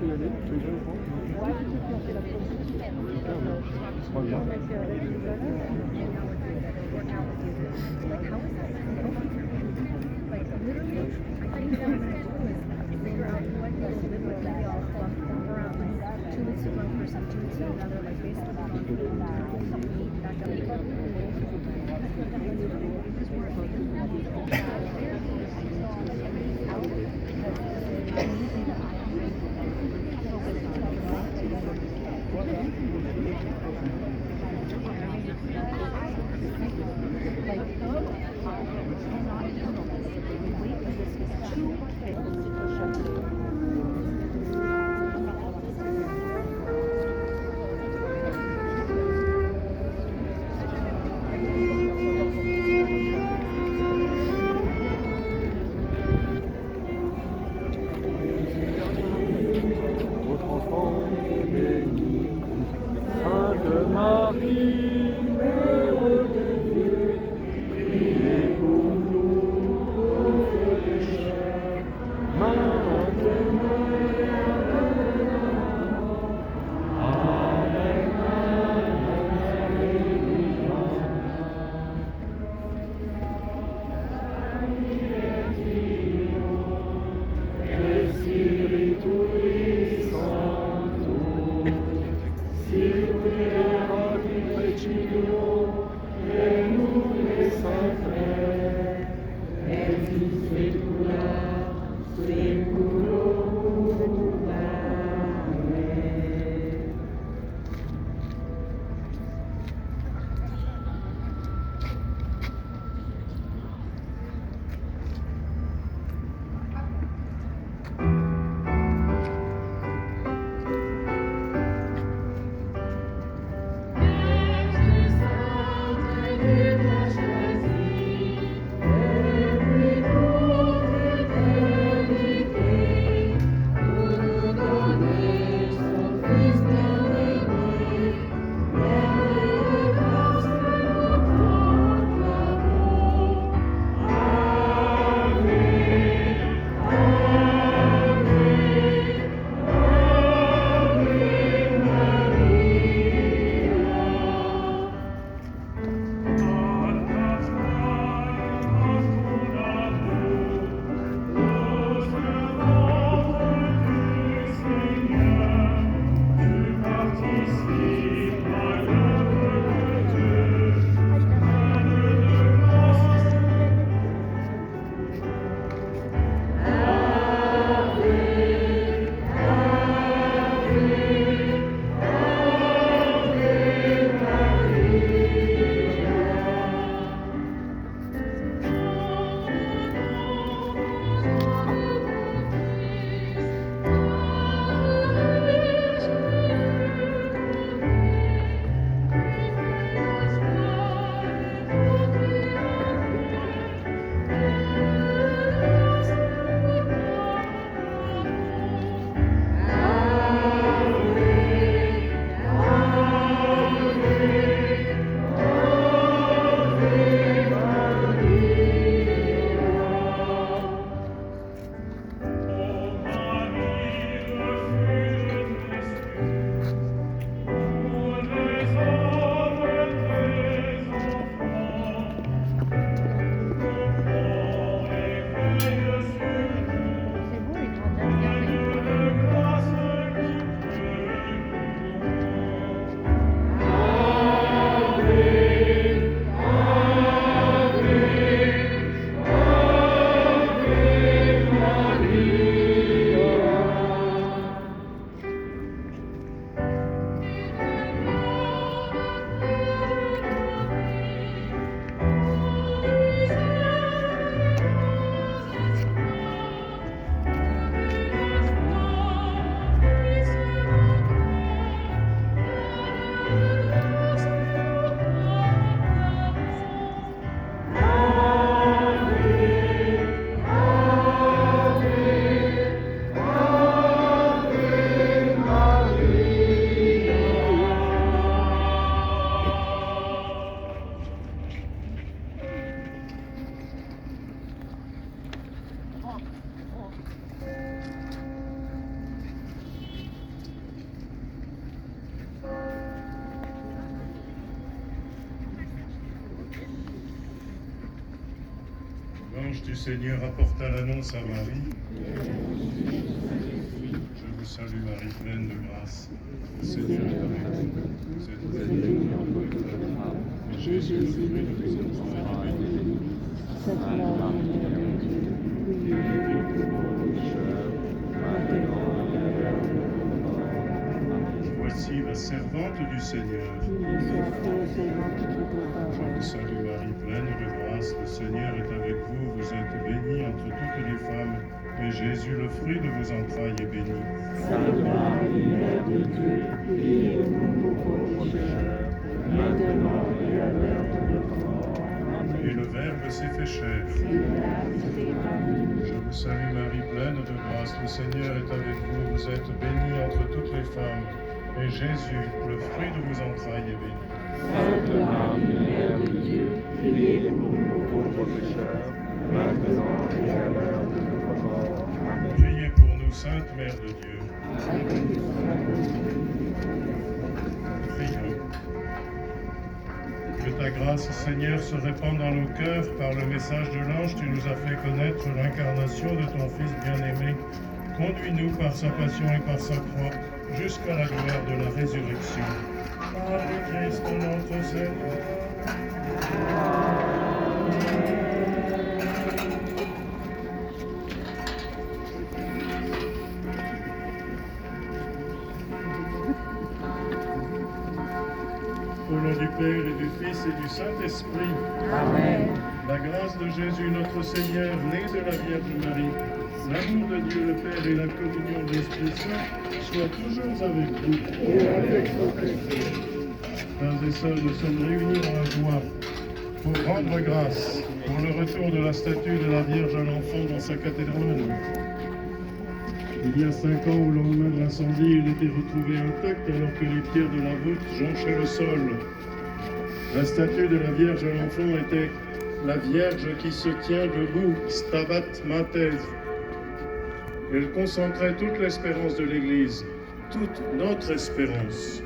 y aller, tu veux y aller, je pense. Super, ouais. Trop bien. l'ange du Seigneur apporta l'annonce à Marie. Je vous salue Marie, pleine de grâce. Le Seigneur est avec vous. Vous êtes bénie entre les femmes, et Jésus, le fruit de vos entrailles, est béni. Sainte Marie, Mère de Dieu, priez pour nous pauvres pécheurs, maintenant et à l'heure de notre mort. Amen. Voici la servante du Seigneur. Qu'il me soit fait selon toute ta Je parole. vous salue Marie, pleine de grâce. Le Seigneur est avec vous. Vous êtes bénie entre toutes les femmes, et Jésus, le fruit de vos entrailles, est béni. Sainte Marie, Mère de Dieu, priez pour nous pauvres pécheurs, maintenant et à l'heure de notre mort. Amen. Et le Verbe s'est fait chair. Je vous salue Marie, pleine de grâce. Le Seigneur est avec vous. Vous êtes bénie entre toutes les femmes, et Jésus, le fruit de vos entrailles, est béni. Sainte Marie, Mère de Dieu, priez pour nous pauvres pécheurs, maintenant et à l'heure de notre mort. Amen. Priez pour nous, Sainte Mère de Dieu. Prions. Que ta grâce, Seigneur, se répande dans nos cœurs par le message de l'ange. Tu nous as fait connaître l'incarnation de ton Fils bien-aimé. Conduis-nous par sa passion et par sa croix jusqu'à la gloire de la résurrection. Par le Christ notre Seigneur. Au nom du Père et du Fils et du Saint-Esprit. Amen. La grâce de Jésus notre Seigneur, né de la Vierge Marie, l'amour de Dieu le Père et la communion de l'Esprit Saint soient toujours avec vous. Et avec votre esprit. Frères et sœurs, nous sommes réunis dans la joie pour rendre grâce pour le retour de la statue de la Vierge à l'enfant dans sa cathédrale. Il y a 5 ans, au lendemain de l'incendie, il était retrouvé intact alors que les pierres de la voûte jonchaient le sol. La statue de la Vierge à l'enfant était la Vierge qui se tient debout, Stabat Mater. Elle concentrait toute l'espérance de l'Église, toute notre espérance.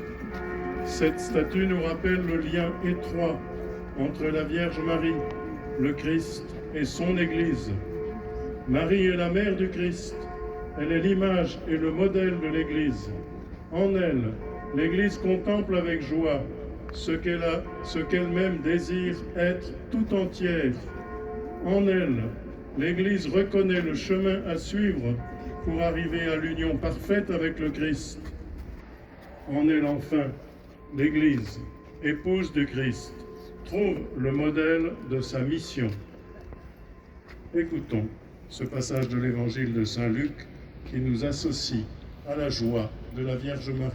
Cette statue nous rappelle le lien étroit entre la Vierge Marie, le Christ et son Église. Marie est la mère du Christ. Elle est l'image et le modèle de l'Église. En elle, l'Église contemple avec joie ce qu'elle-même désire être tout entière. En elle, l'Église reconnaît le chemin à suivre pour arriver à l'union parfaite avec le Christ. En elle, enfin, l'Église, épouse du Christ, trouve le modèle de sa mission. Écoutons ce passage de l'Évangile de Saint Luc qui nous associe à la joie de la Vierge Marie.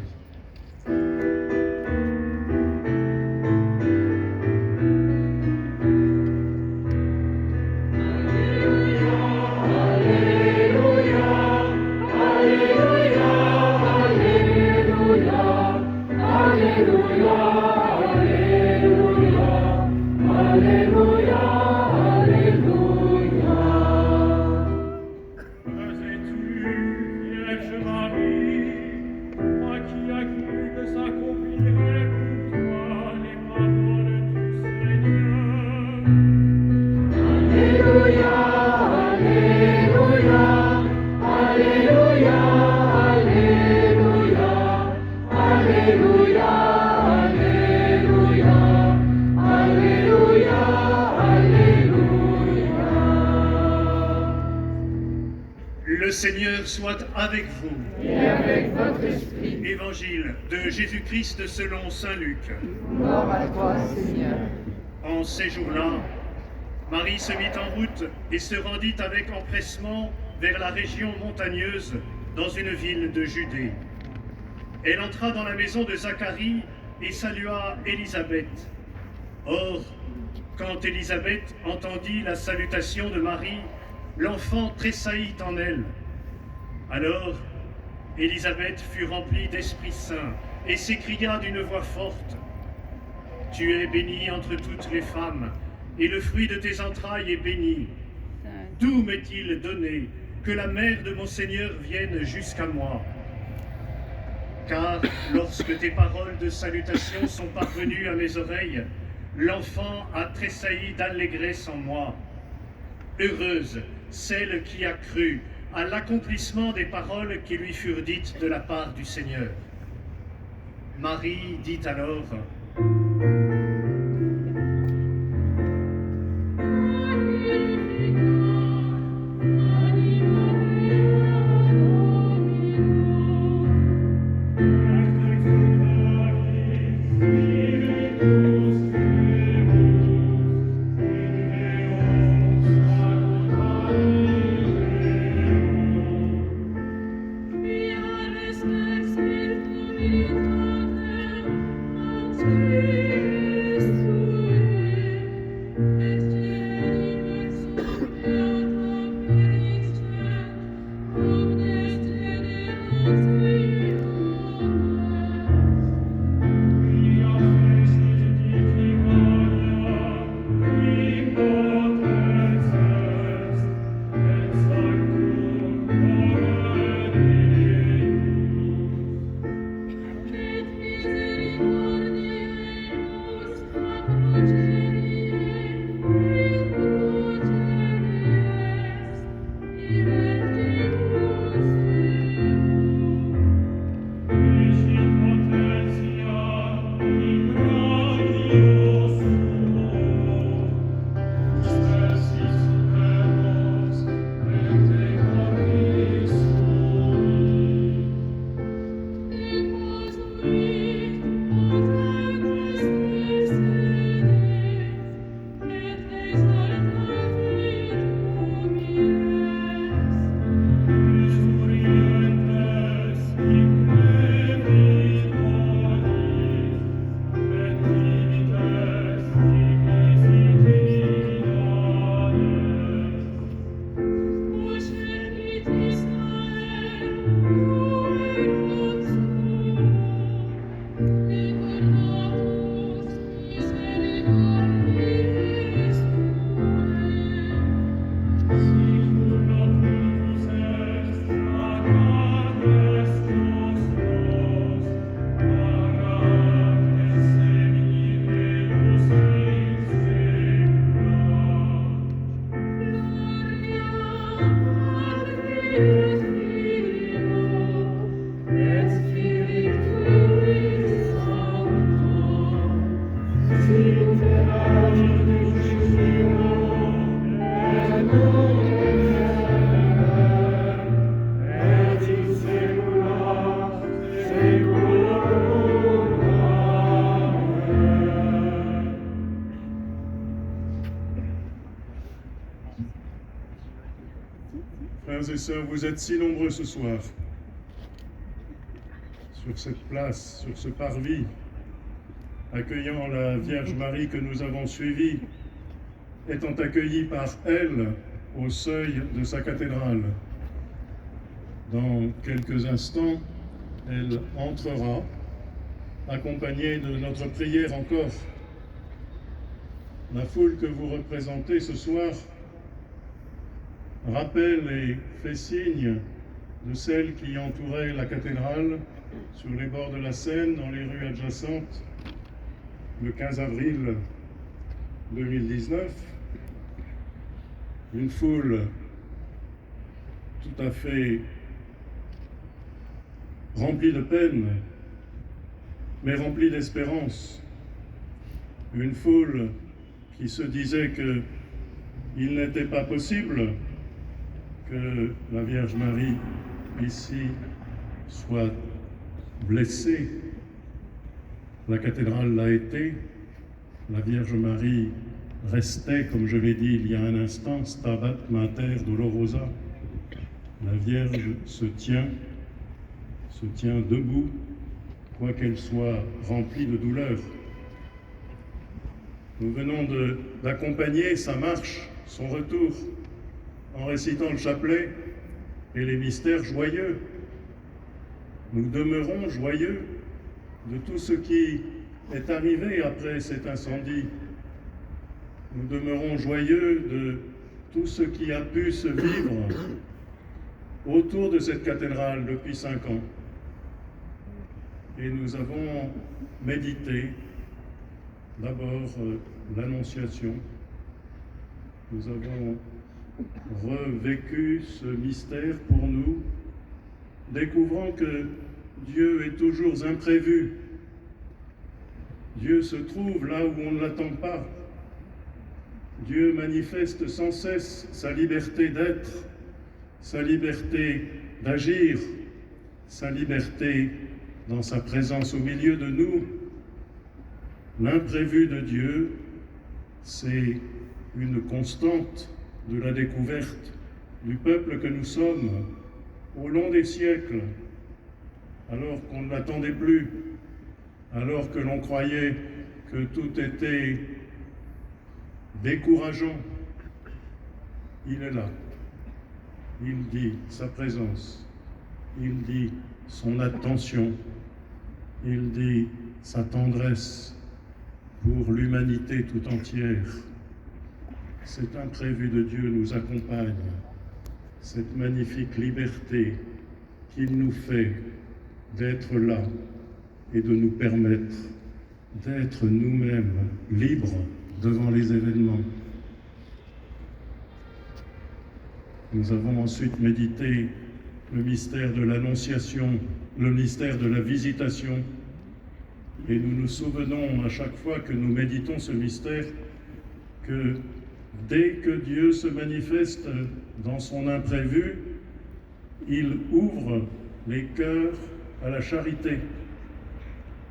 Le Seigneur soit avec vous. Et avec votre esprit. Évangile de Jésus-Christ selon saint Luc. Gloire à toi, Seigneur. En ces jours-là, Marie se mit en route et se rendit avec empressement vers la région montagneuse dans une ville de Judée. Elle entra dans la maison de Zacharie et salua Élisabeth. Or, quand Élisabeth entendit la salutation de Marie, l'enfant tressaillit en elle. Alors, Élisabeth fut remplie d'Esprit Saint et s'écria d'une voix forte : « Tu es bénie entre toutes les femmes, et le fruit de tes entrailles est béni. D'où m'est-il donné que la mère de mon Seigneur vienne jusqu'à moi ? Car lorsque tes paroles de salutation sont parvenues à mes oreilles, l'enfant a tressailli d'allégresse en moi. Heureuse celle qui a cru à l'accomplissement des paroles qui lui furent dites de la part du Seigneur. Marie dit alors, Frères et sœurs, vous êtes si nombreux ce soir, sur cette place, sur ce parvis, accueillant la Vierge Marie que nous avons suivie, étant accueillis par elle au seuil de sa cathédrale. Dans quelques instants, elle entrera, accompagnée de notre prière encore. La foule que vous représentez ce soir rappelle et fait signe de celle qui entourait la cathédrale sur les bords de la Seine, dans les rues adjacentes, le 15 avril 2019. Une foule tout à fait remplie de peine, mais remplie d'espérance. Une foule qui se disait qu'il n'était pas possible que la Vierge Marie, ici, soit blessée. La cathédrale l'a été. La Vierge Marie restait, comme je l'ai dit il y a un instant, Stabat Mater Dolorosa. La Vierge se tient debout, quoiqu'elle soit remplie de douleur. Nous venons d'accompagner sa marche, son retour, en récitant le chapelet et les mystères joyeux. Nous demeurons joyeux de tout ce qui est arrivé après cet incendie. Nous demeurons joyeux de tout ce qui a pu se vivre autour de cette cathédrale depuis 5 ans. Et nous avons médité d'abord l'Annonciation. Nous avons revécu ce mystère pour nous, découvrant que Dieu est toujours imprévu. Dieu se trouve là où on ne l'attend pas. Dieu manifeste sans cesse sa liberté d'être, sa liberté d'agir, sa liberté dans sa présence au milieu de nous. L'imprévu de Dieu, c'est une constante de la découverte du peuple que nous sommes au long des siècles, alors qu'on ne l'attendait plus, alors que l'on croyait que tout était décourageant. Il est là. Il dit sa présence. Il dit son attention. Il dit sa tendresse pour l'humanité tout entière. Cet imprévu de Dieu nous accompagne, cette magnifique liberté qu'il nous fait d'être là et de nous permettre d'être nous-mêmes libres devant les événements. Nous avons ensuite médité le mystère de l'Annonciation, le mystère de la Visitation, et nous nous souvenons à chaque fois que nous méditons ce mystère que dès que Dieu se manifeste dans son imprévu, il ouvre les cœurs à la charité.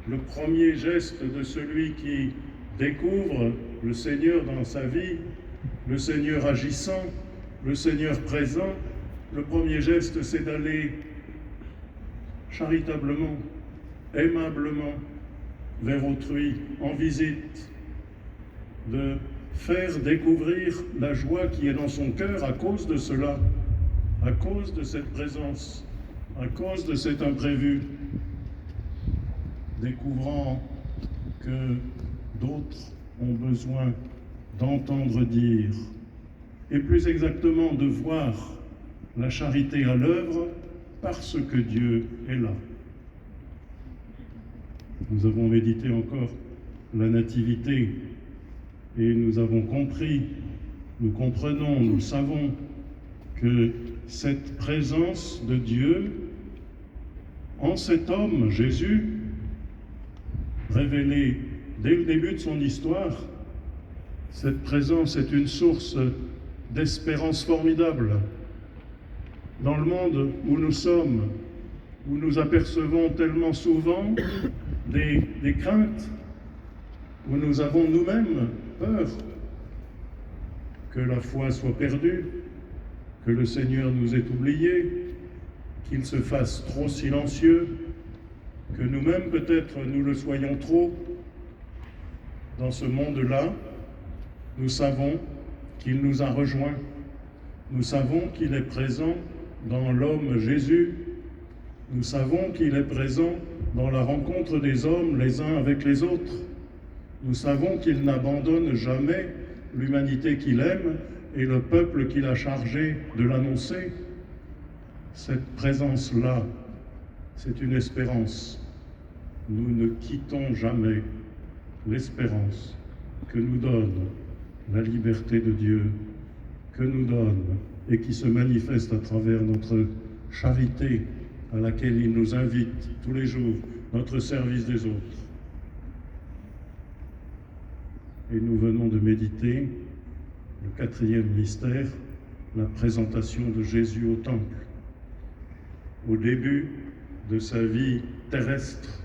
Le premier geste de celui qui découvre le Seigneur dans sa vie, le Seigneur agissant, le Seigneur présent, le premier geste, c'est d'aller charitablement, aimablement vers autrui, en visite, de faire découvrir la joie qui est dans son cœur à cause de cela, à cause de cette présence, à cause de cet imprévu, découvrant que d'autres ont besoin d'entendre dire, et plus exactement de voir la charité à l'œuvre parce que Dieu est là. Nous avons médité encore la nativité et nous avons compris, nous comprenons, nous savons que cette présence de Dieu en cet homme, Jésus, révélé dès le début de son histoire, cette présence est une source d'espérance formidable. Dans le monde où nous sommes, où nous apercevons tellement souvent des craintes, où nous avons nous-mêmes peur que la foi soit perdue, que le Seigneur nous ait oubliés, qu'il se fasse trop silencieux, que nous-mêmes peut-être nous le soyons trop. Dans ce monde-là, nous savons qu'il nous a rejoints, nous savons qu'il est présent dans l'homme Jésus, nous savons qu'il est présent dans la rencontre des hommes les uns avec les autres. Nous savons qu'il n'abandonne jamais l'humanité qu'il aime et le peuple qu'il a chargé de l'annoncer. Cette présence-là, c'est une espérance. Nous ne quittons jamais l'espérance que nous donne la liberté de Dieu, que nous donne et qui se manifeste à travers notre charité à laquelle il nous invite tous les jours, notre service des autres. Et nous venons de méditer le 4e mystère, la présentation de Jésus au temple. Au début de sa vie terrestre,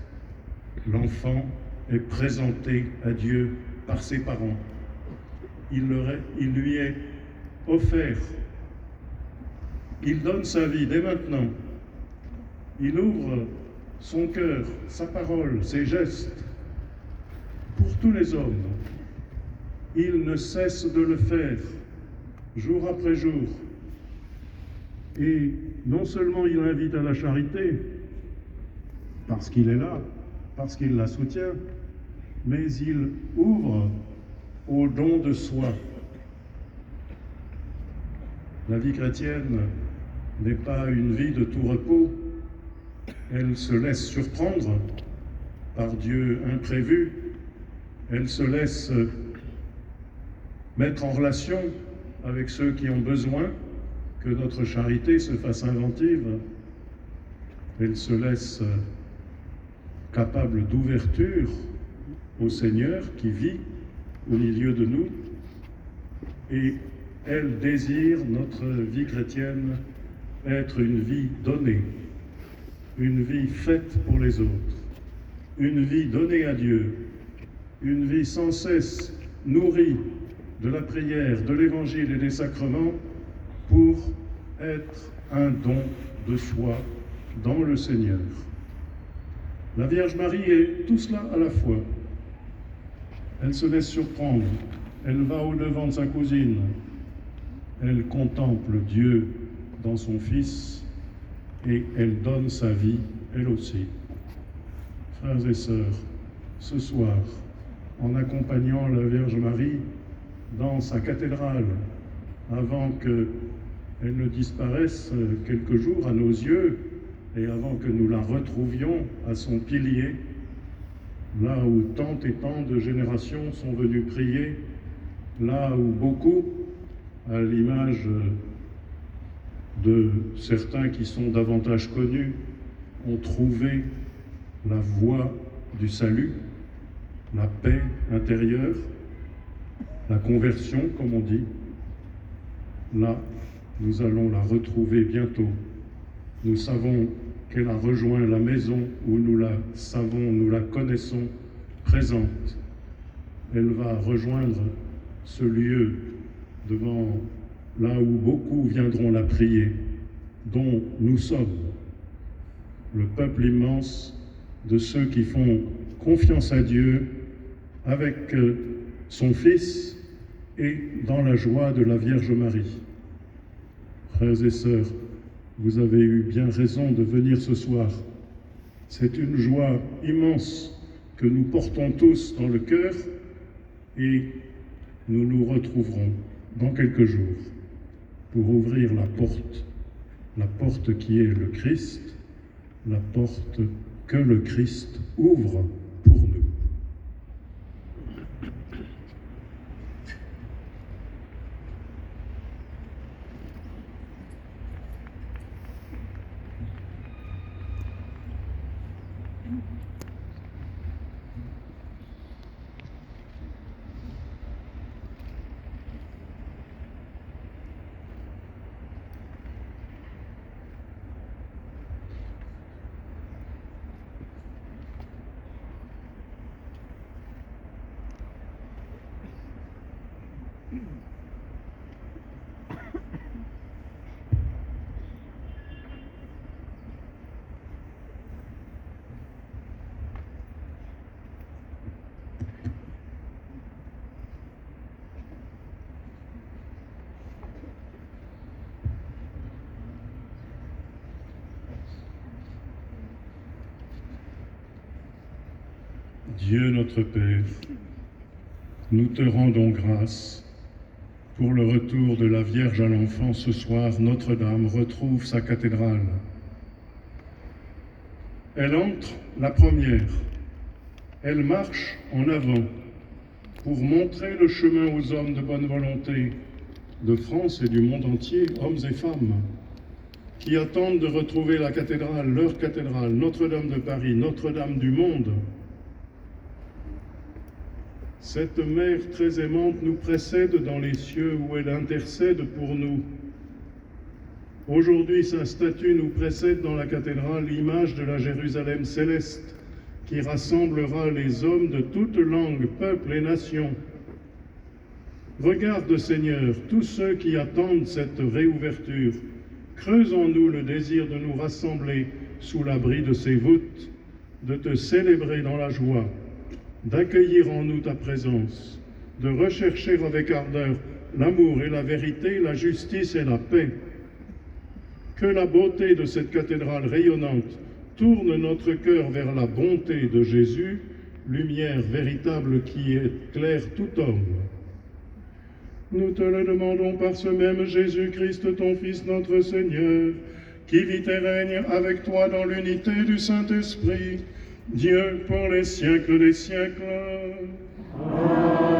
l'enfant est présenté à Dieu par ses parents. Il lui est offert. Il donne sa vie dès maintenant. Il ouvre son cœur, sa parole, ses gestes pour tous les hommes. Il ne cesse de le faire, jour après jour. Et non seulement il invite à la charité, parce qu'il est là, parce qu'il la soutient, mais il ouvre au don de soi. La vie chrétienne n'est pas une vie de tout repos. Elle se laisse surprendre par Dieu imprévu. Elle se laisse mettre en relation avec ceux qui ont besoin, que notre charité se fasse inventive. Elle se laisse capable d'ouverture au Seigneur qui vit au milieu de nous, et elle désire, notre vie chrétienne, être une vie donnée, une vie faite pour les autres, une vie donnée à Dieu, une vie sans cesse nourrie de la prière, de l'Évangile et des sacrements pour être un don de soi dans le Seigneur. La Vierge Marie est tout cela à la fois. Elle se laisse surprendre, elle va au-devant de sa cousine, elle contemple Dieu dans son Fils et elle donne sa vie, elle aussi. Frères et sœurs, ce soir, en accompagnant la Vierge Marie dans sa cathédrale, avant qu'elle ne disparaisse quelques jours à nos yeux et avant que nous la retrouvions à son pilier, là où tant et tant de générations sont venues prier, là où beaucoup, à l'image de certains qui sont davantage connus, ont trouvé la voie du salut, la paix intérieure, la conversion, comme on dit. Là, nous allons la retrouver bientôt. Nous savons qu'elle a rejoint la maison où nous la savons, nous la connaissons présente. Elle va rejoindre ce lieu devant là où beaucoup viendront la prier, dont nous sommes, le peuple immense de ceux qui font confiance à Dieu avec son Fils et dans la joie de la Vierge Marie. Frères et sœurs, vous avez eu bien raison de venir ce soir. C'est une joie immense que nous portons tous dans le cœur et nous nous retrouverons dans quelques jours pour ouvrir la porte qui est le Christ, la porte que le Christ ouvre pour nous. Dieu notre Père, nous te rendons grâce pour le retour de la Vierge à l'enfant ce soir. Notre-Dame retrouve sa cathédrale. Elle entre la première, elle marche en avant pour montrer le chemin aux hommes de bonne volonté de France et du monde entier, hommes et femmes, qui attendent de retrouver la cathédrale, leur cathédrale, Notre-Dame de Paris, Notre-Dame du monde. Cette mère très aimante nous précède dans les cieux où elle intercède pour nous. Aujourd'hui, sa statue nous précède dans la cathédrale, image de la Jérusalem céleste, qui rassemblera les hommes de toutes langues, peuples et nations. Regarde, Seigneur, tous ceux qui attendent cette réouverture. Creuse en nous le désir de nous rassembler sous l'abri de ces voûtes, de te célébrer dans la joie, d'accueillir en nous ta présence, de rechercher avec ardeur l'amour et la vérité, la justice et la paix. Que la beauté de cette cathédrale rayonnante tourne notre cœur vers la bonté de Jésus, lumière véritable qui éclaire tout homme. Nous te le demandons par ce même Jésus-Christ, ton Fils, notre Seigneur, qui vit et règne avec toi dans l'unité du Saint-Esprit, Dieu pour les siècles des siècles. Amen.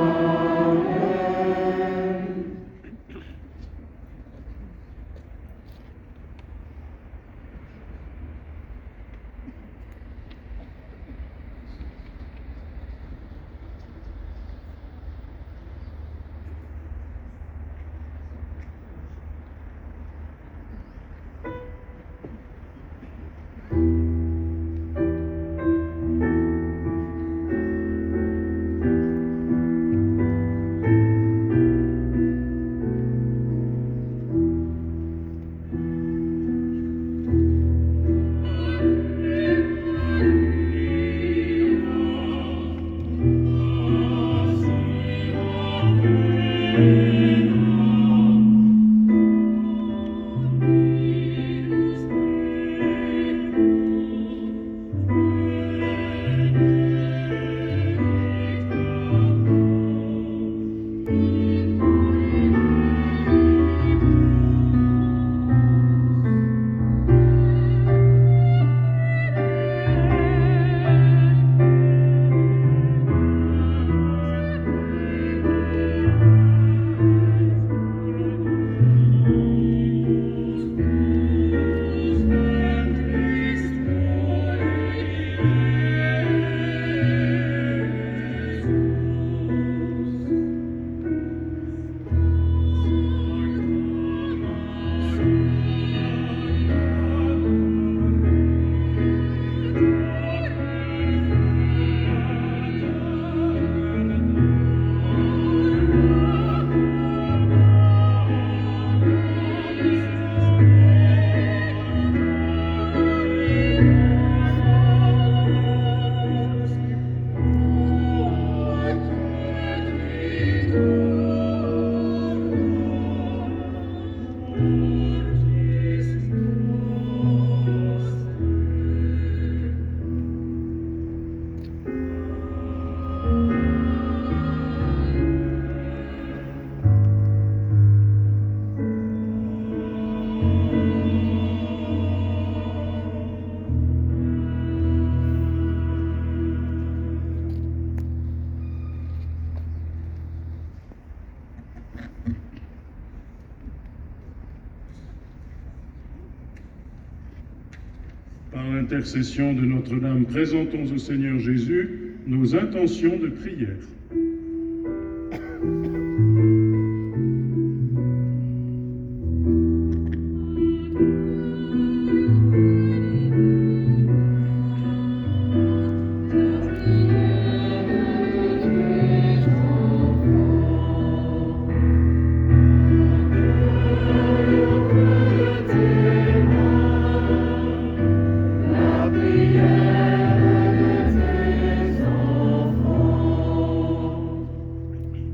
Par l'intercession de Notre-Dame, présentons au Seigneur Jésus nos intentions de prière.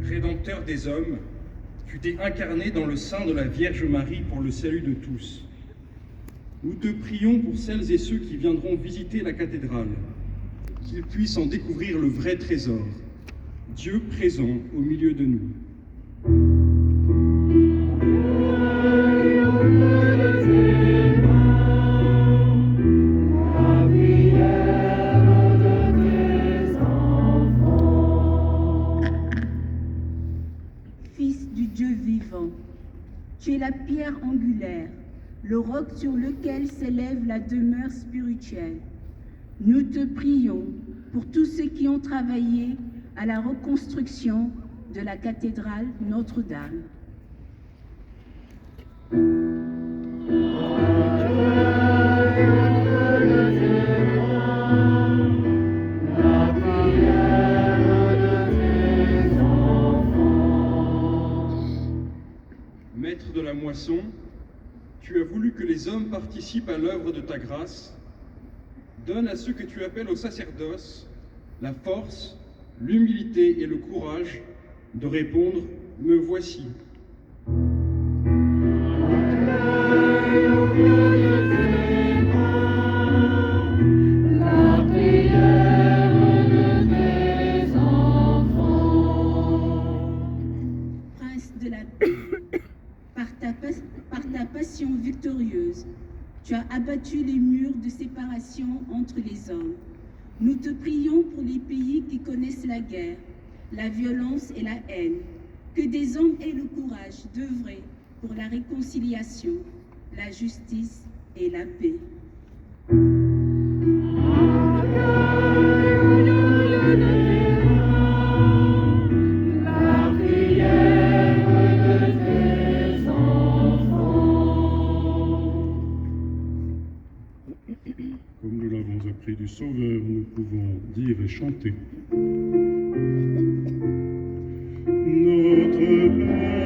Rédempteur des hommes, tu t'es incarné dans le sein de la Vierge Marie pour le salut de tous. Nous te prions pour celles et ceux qui viendront visiter la cathédrale, qu'ils puissent en découvrir le vrai trésor, Dieu présent au milieu de nous. Fils du Dieu vivant, tu es la pierre angulaire, le roc sur lequel s'élève la demeure spirituelle. Nous te prions pour tous ceux qui ont travaillé à la reconstruction de la cathédrale Notre-Dame. Maître de la moisson, tu as voulu que les hommes participent à l'œuvre de ta grâce. Donne à ceux que tu appelles au sacerdoce la force, l'humilité et le courage de répondre « Me voici ». Prince de la paix, par ta passion victorieuse, tu as abattu les murs de séparation entre les hommes. Nous te prions pour les pays qui connaissent la guerre, la violence et la haine, que des hommes aient le courage d'œuvrer pour la réconciliation, la justice et la paix. Comme nous l'avons appris du Sauveur, nous pouvons dire et chanter. Notre Père,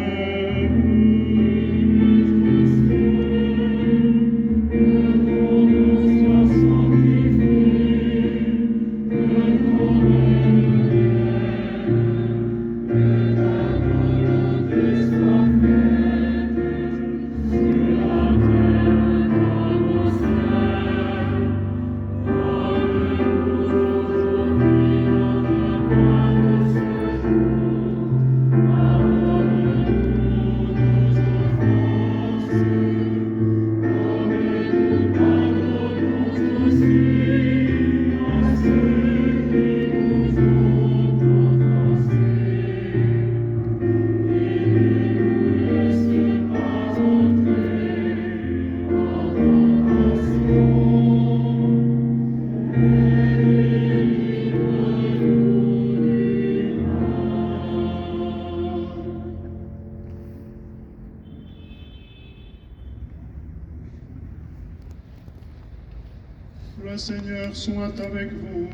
le Seigneur soit avec vous.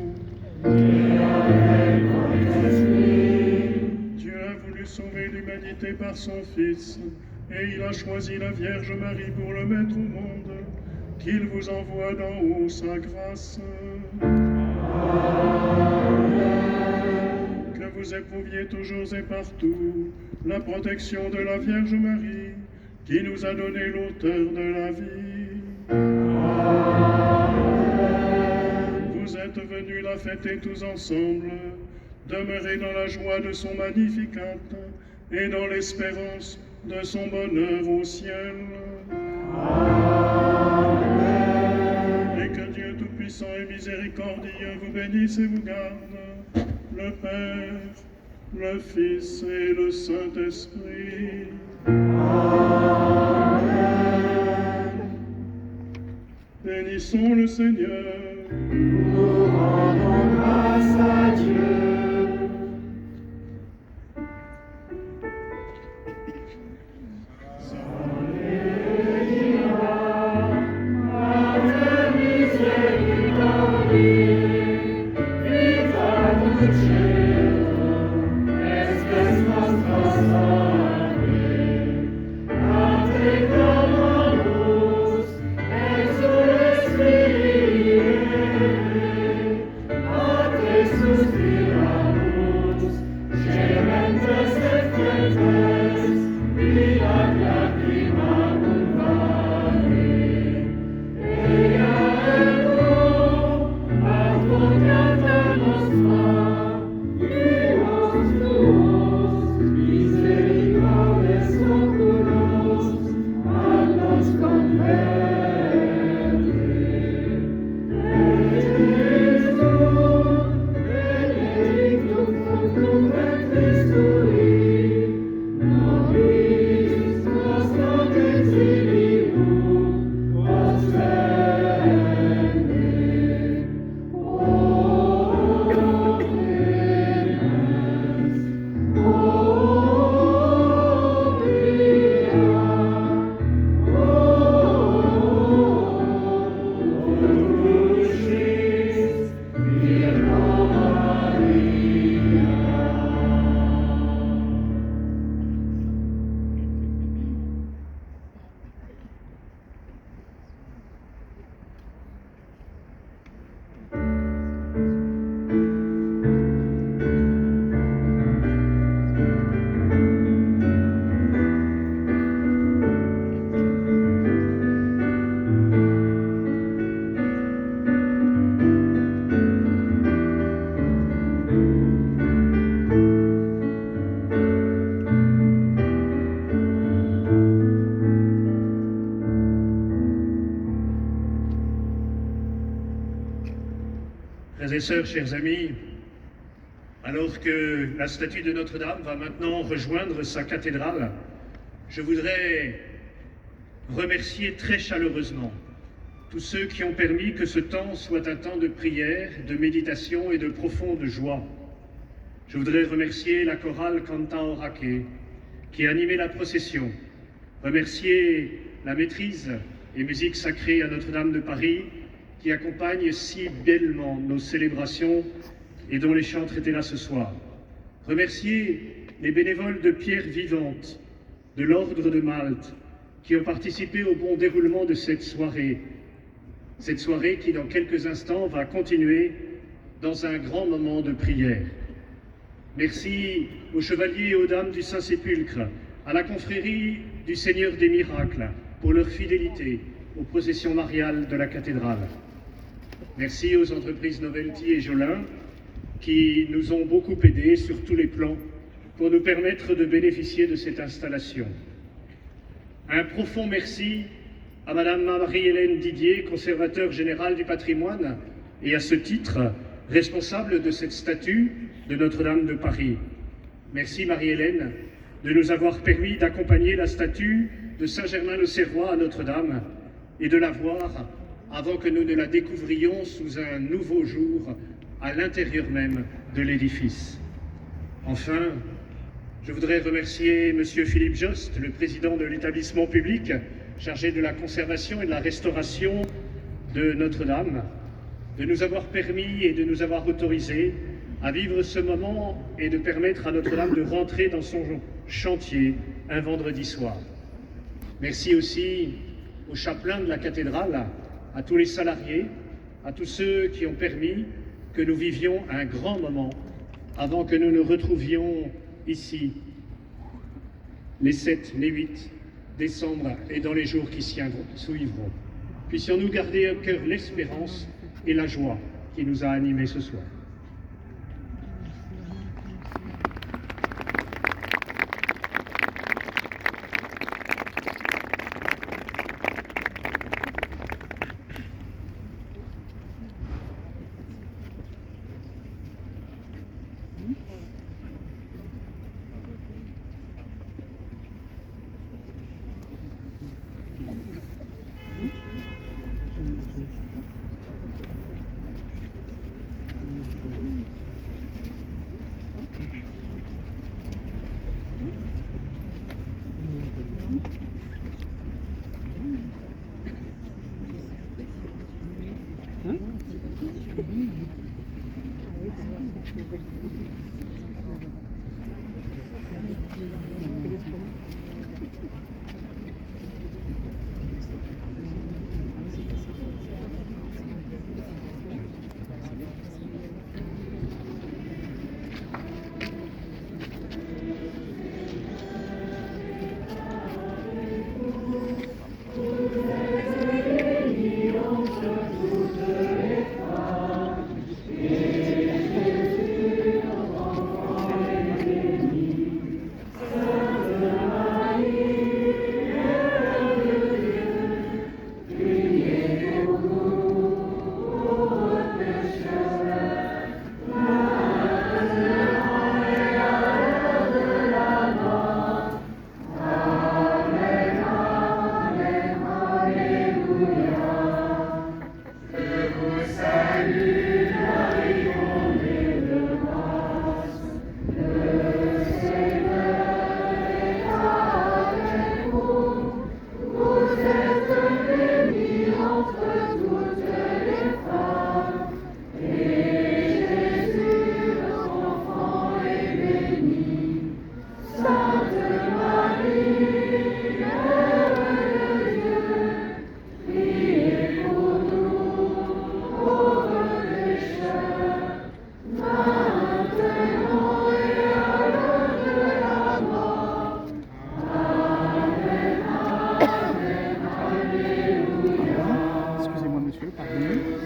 Dieu a voulu sauver l'humanité par son Fils, et il a choisi la Vierge Marie pour le mettre au monde. Qu'il vous envoie d'en haut sa grâce. Que vous éprouviez toujours et partout la protection de la Vierge Marie, qui nous a donné l'auteur de la vie. Vous êtes venus la fêter tous ensemble, demeurer dans la joie de son Magnificat et dans l'espérance de son bonheur au ciel. Et que Dieu Tout-Puissant et Miséricordieux vous bénisse et vous garde, le Père, le Fils et le Saint-Esprit. Bénissons le Seigneur. Nous rendons grâce à Dieu. Frères et sœurs, chers amis, alors que la statue de Notre-Dame va maintenant rejoindre sa cathédrale, je voudrais remercier très chaleureusement tous ceux qui ont permis que ce temps soit un temps de prière, de méditation et de profonde joie. Je voudrais remercier la chorale Canta Oraque qui a animé la procession, remercier la maîtrise et musique sacrée à Notre-Dame de Paris qui accompagne si bellement nos célébrations et dont les chantres étaient là ce soir. Remercier les bénévoles de Pierre Vivante, de l'Ordre de Malte, qui ont participé au bon déroulement de cette soirée qui, dans quelques instants, va continuer dans un grand moment de prière. Merci aux chevaliers et aux dames du Saint-Sépulcre, à la confrérie du Seigneur des Miracles, pour leur fidélité aux processions mariales de la cathédrale. Merci aux entreprises Novelty et Jolin qui nous ont beaucoup aidés sur tous les plans pour nous permettre de bénéficier de cette installation. Un profond merci à Madame Marie-Hélène Didier, conservateur général du patrimoine et à ce titre responsable de cette statue de Notre-Dame de Paris. Merci Marie-Hélène de nous avoir permis d'accompagner la statue de Saint-Germain-l'Auxerrois à Notre-Dame et de la voir avant que nous ne la découvrions sous un nouveau jour à l'intérieur même de l'édifice. Enfin, je voudrais remercier M. Philippe Jost, le président de l'établissement public chargé de la conservation et de la restauration de Notre-Dame, de nous avoir permis et de nous avoir autorisés à vivre ce moment et de permettre à Notre-Dame de rentrer dans son chantier un vendredi soir. Merci aussi aux chapelains de la cathédrale, à tous les salariés, à tous ceux qui ont permis que nous vivions un grand moment avant que nous nous retrouvions ici les 7, les 8 décembre et dans les jours qui suivront. Puissions-nous garder au cœur l'espérance et la joie qui nous a animés ce soir. Excusez-moi, monsieur, pardon.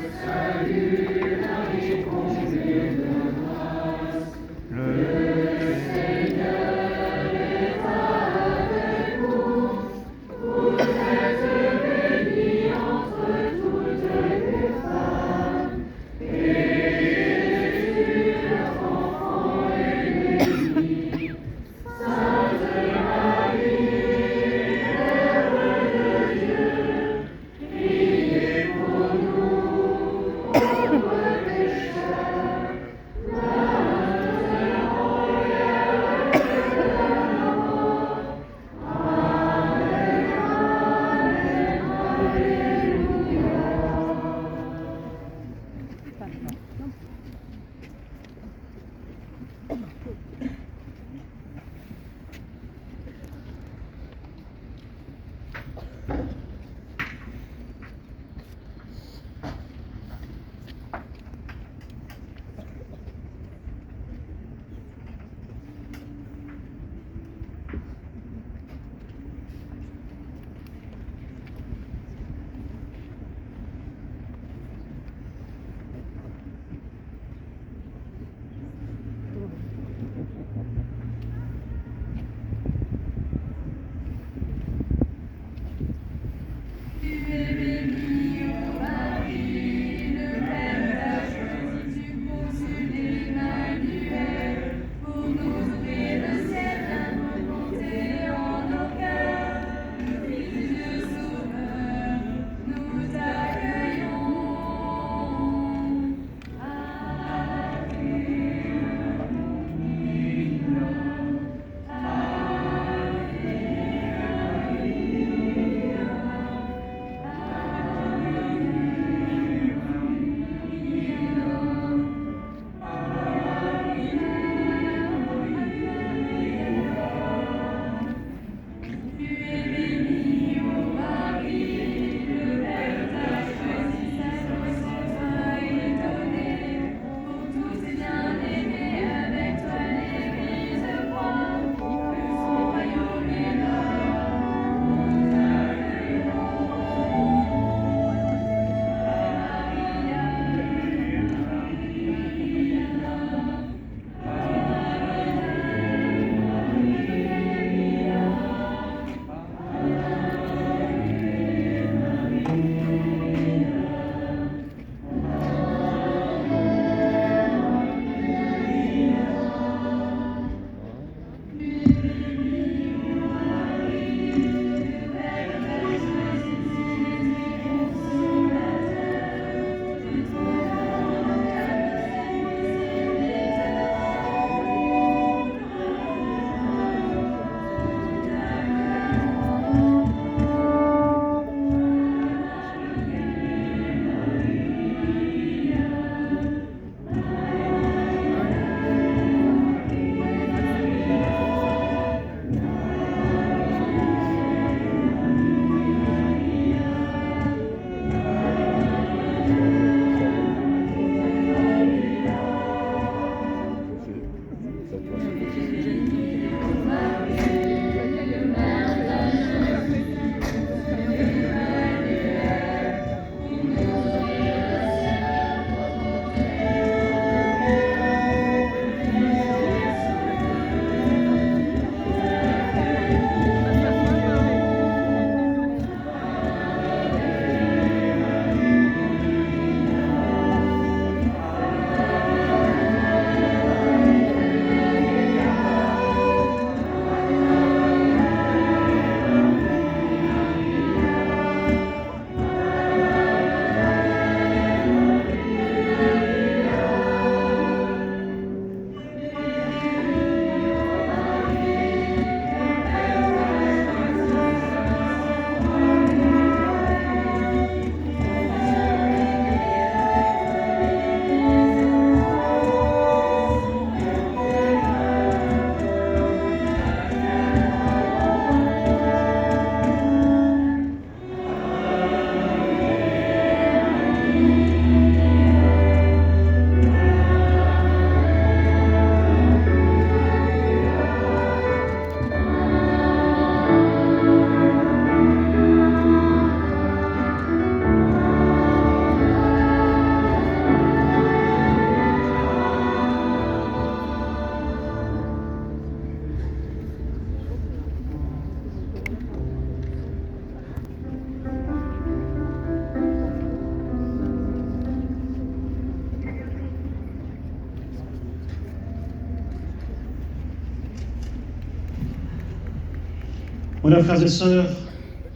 Voilà, frères et sœurs,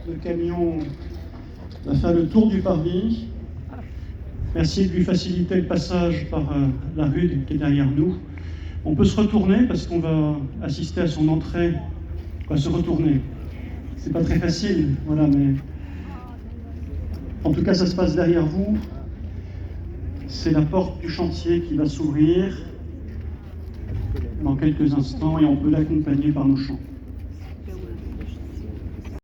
le camion va faire le tour du parvis. Merci de lui faciliter le passage par la rue qui est derrière nous. On peut se retourner parce qu'on va assister à son entrée. On va se retourner. C'est pas très facile, voilà, mais en tout cas, ça se passe derrière vous. C'est la porte du chantier qui va s'ouvrir dans quelques instants et on peut l'accompagner par nos chants.